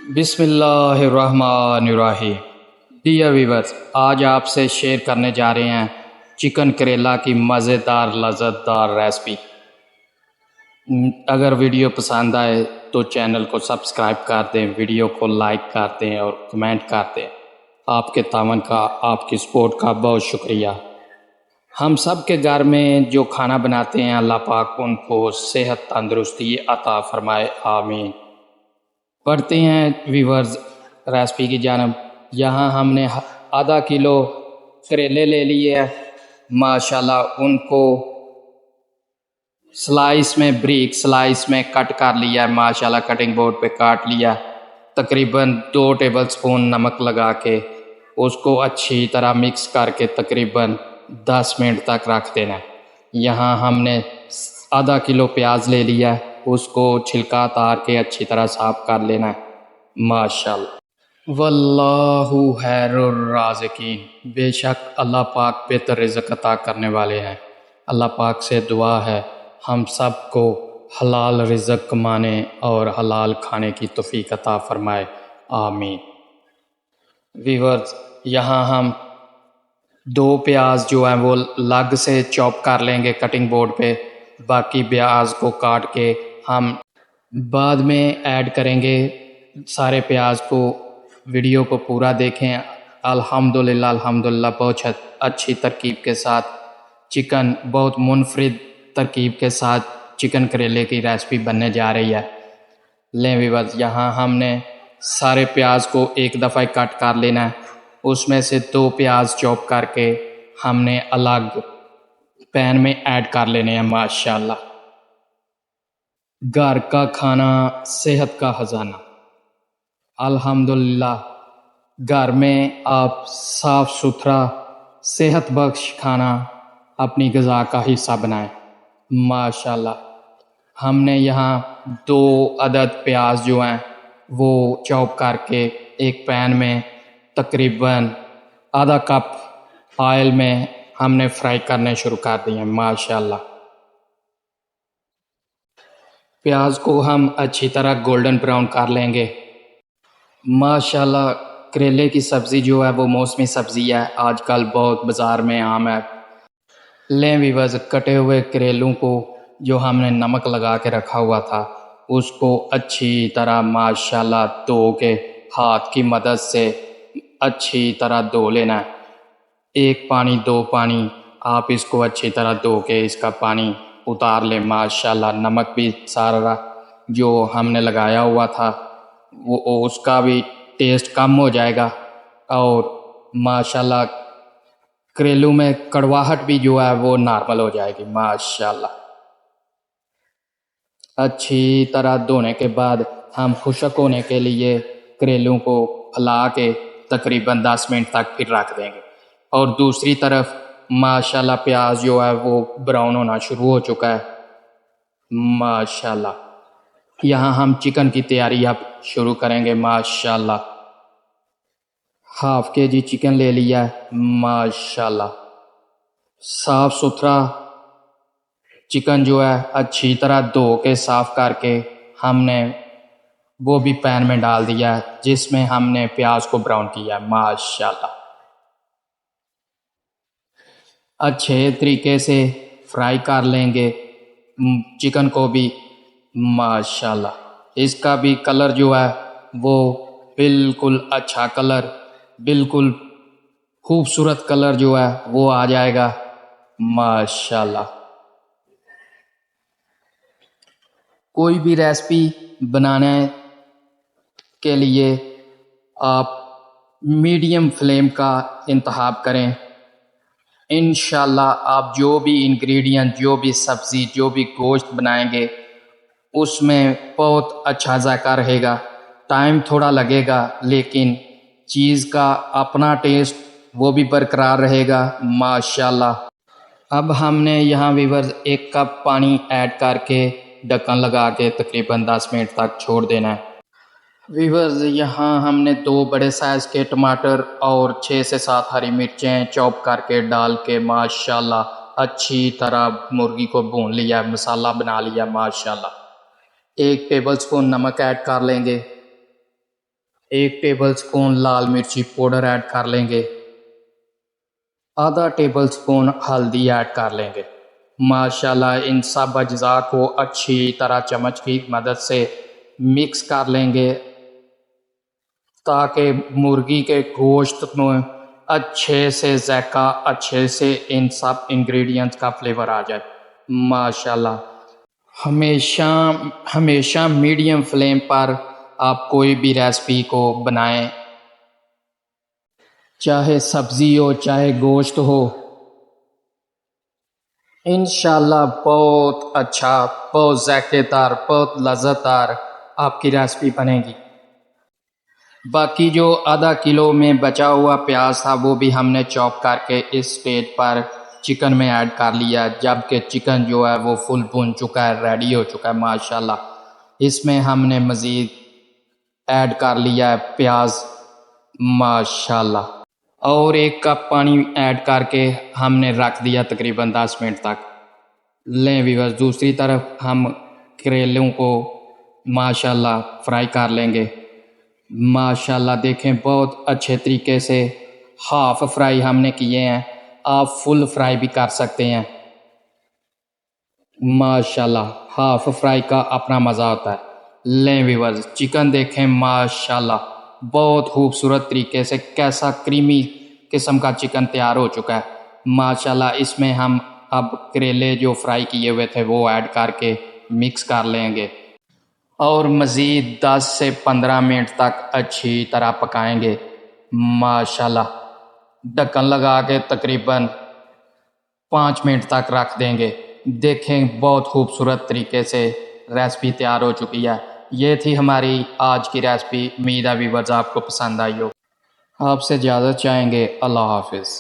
बिस्मिल्लाहिर्रहमानिर्रहीम। Dear viewers, आज आपसे शेयर करने जा रहे हैं चिकन करेला की मज़ेदार लज़्ज़तदार रेसिपी। अगर वीडियो पसंद आए तो चैनल को सब्सक्राइब कर दें, वीडियो को लाइक कर दें और कमेंट कर दें। आपके तावन का, आपकी सपोर्ट का बहुत शुक्रिया। हम सब के घर में जो खाना बनाते हैं, अल्लाह पाक उनको सेहत तंदुरुस्ती अता फरमाए, आमीन। बढ़ते हैं वीवर्स रेसिपी की जानब। यहाँ हमने आधा किलो करेले ले लिए हैं। माशाल्लाह उनको स्लाइस में, ब्रीक स्लाइस में कट कर लिया है। माशाल्लाह कटिंग बोर्ड पे काट लिया। तकरीबन 2 टेबलस्पून नमक लगा के उसको अच्छी तरह मिक्स करके तकरीबन 10 मिनट तक रख देना है। यहाँ हमने आधा किलो प्याज ले लिया है, उसको छिलका उतार के अच्छी तरह साफ कर लेना है। माशाल्लाह वल्लाहु खैरुर राज़िकीन। बेशक अल्लाह पाक बेहतर रिज़्क़ अता करने वाले हैं। अल्लाह पाक से दुआ है हम सब को हलाल रिज़्क़ कमाने और हलाल खाने की तौफ़ीक़ अता फ़रमाए, आमीन। वीवर्स, यहाँ हम 2 प्याज जो हैं वो अलग से चॉप कर लेंगे कटिंग बोर्ड पे। बाकी प्याज को काट के हम बाद में ऐड करेंगे। सारे प्याज को, वीडियो को पूरा देखें। अल्हम्दुलिल्लाह अल्हम्दुलिल्लाह बहुत अच्छी तरकीब के साथ चिकन, बहुत मुनफरिद तरकीब के साथ चिकन करेले की रेसिपी बनने जा रही है। लें वीवर्स, यहाँ हमने सारे प्याज को एक दफ़ा कट कर लेना है। उसमें से 2 प्याज चॉप करके हमने अलग पैन में ऐड कर लेने हैं। माशाल्लाह घर का खाना सेहत का ख़जाना। अल्हम्दुलिल्लाह घर में आप साफ़ सुथरा सेहत बख्श खाना अपनी ग़िज़ा का हिस्सा बनाएं। माशाल्लाह हमने यहाँ 2 अदद प्याज जो हैं वो चॉप करके एक पैन में तकरीबन आधा कप ऑयल में हमने फ्राई करने शुरू कर दिए। माशाल्लाह प्याज को हम अच्छी तरह गोल्डन ब्राउन कर लेंगे। माशाल्लाह करेले की सब्ज़ी जो है वो मौसमी सब्ज़ी है, आजकल बहुत बाज़ार में आम है। लें वीवर्स, कटे हुए करेलों को जो हमने नमक लगा के रखा हुआ था उसको अच्छी तरह माशाल्लाह धो के हाथ की मदद से अच्छी तरह धो लेना है। 1 पानी 2 पानी आप इसको अच्छी तरह धो के इसका पानी उतार लें। माशाल्लाह नमक भी सारा जो हमने लगाया हुआ था वो उसका भी टेस्ट कम हो जाएगा और माशाल्लाह करेलों में कड़वाहट भी जो है वो नॉर्मल हो जाएगी। माशाल्लाह अच्छी तरह धोने के बाद हम खुश्क होने के लिए करेलों को फैला के तकरीबन 10 मिनट तक फिर रख देंगे। और दूसरी तरफ माशाल्लाह प्याज जो है वो ब्राउन होना शुरू हो चुका है। माशाल्लाह यहाँ हम चिकन की तैयारी अब शुरू करेंगे। माशाल्लाह हाफ केजी चिकन ले लिया है। माशाल्लाह साफ़ सुथरा चिकन जो है अच्छी तरह धो के साफ़ करके हमने वो भी पैन में डाल दिया है जिसमें हमने प्याज को ब्राउन किया है। माशाल्लाह अच्छे तरीके से फ्राई कर लेंगे चिकन को भी। माशाल्लाह इसका भी कलर जो है वो बिल्कुल अच्छा कलर, बिल्कुल खूबसूरत कलर जो है वो आ जाएगा। माशाल्लाह कोई भी रेसिपी बनाने के लिए आप मीडियम फ्लेम का इंतखाब करें। इंशाल्लाह आप जो भी इंग्रेडिएंट, जो भी सब्ज़ी, जो भी गोश्त बनाएंगे उसमें बहुत अच्छा जायका रहेगा। टाइम थोड़ा लगेगा लेकिन चीज़ का अपना टेस्ट वो भी बरकरार रहेगा। माशाल्लाह अब हमने यहाँ वीवर्स 1 कप पानी ऐड करके ढक्कन लगा के तकरीबन 10 मिनट तक छोड़ देना है। वीवर्स यहाँ हमने 2 बड़े साइज़ के टमाटर और 6 से 7 हरी मिर्चें चॉप करके डाल के माशाल्लाह अच्छी तरह मुर्गी को भून लिया, मसाला बना लिया। माशाल्लाह 1 टेबलस्पून नमक ऐड कर लेंगे। 1 टेबलस्पून लाल मिर्ची पाउडर ऐड कर लेंगे, आधा टेबलस्पून हल्दी ऐड कर लेंगे। माशाल्लाह इन सब अज्जा को अच्छी तरह चम्मच की मदद से मिक्स कर लेंगे ताकि मुर्गी के गोश्त में अच्छे से जायका, अच्छे से इन सब इंग्रेडिएंट्स का फ्लेवर आ जाए। माशाल्लाह हमेशा हमेशा मीडियम फ्लेम पर आप कोई भी रेसिपी को बनाएं, चाहे सब्जी हो चाहे गोश्त हो। इंशाल्लाह बहुत अच्छा, बहुत ज़ायकेदार, बहुत लज़्ज़तदार आपकी रेसिपी बनेगी। बाकी जो आधा किलो में बचा हुआ प्याज था वो भी हमने चॉप करके इस स्टेज पर चिकन में ऐड कर लिया, जबकि चिकन जो है वो फुल भुन चुका है, रेडी हो चुका है माशाल्लाह। इसमें हमने मज़ीद ऐड कर लिया है प्याज माशाल्लाह, और 1 कप पानी ऐड करके हमने रख दिया तकरीबन 10 मिनट तक। लें व्यूअर्स, दूसरी तरफ हम करेलों को माशाल्लाह फ्राई कर लेंगे। माशाल्लाह देखें बहुत अच्छे तरीके से हाफ फ्राई हमने किए हैं, आप फुल फ्राई भी कर सकते हैं। माशाल्लाह हाफ फ्राई का अपना मज़ा होता है। लें व्यूअर्स, चिकन देखें माशाल्लाह बहुत खूबसूरत तरीके से कैसा क्रीमी किस्म का चिकन तैयार हो चुका है माशाल्लाह। इसमें हम अब करेले जो फ्राई किए हुए थे वो ऐड करके मिक्स कर लेंगे और मज़ीद 10 से 15 मिनट तक अच्छी तरह पकाएंगे माशाल्लाह। ढक्कन लगा के तकरीबन 5 मिनट तक रख देंगे। देखें बहुत खूबसूरत तरीके से रेसिपी तैयार हो चुकी है। ये थी हमारी आज की रेसिपी। उम्मीद है व्यूअर्स आपको पसंद आई हो। आपसे इजाज़त चाहेंगे। अल्लाह हाफिज़।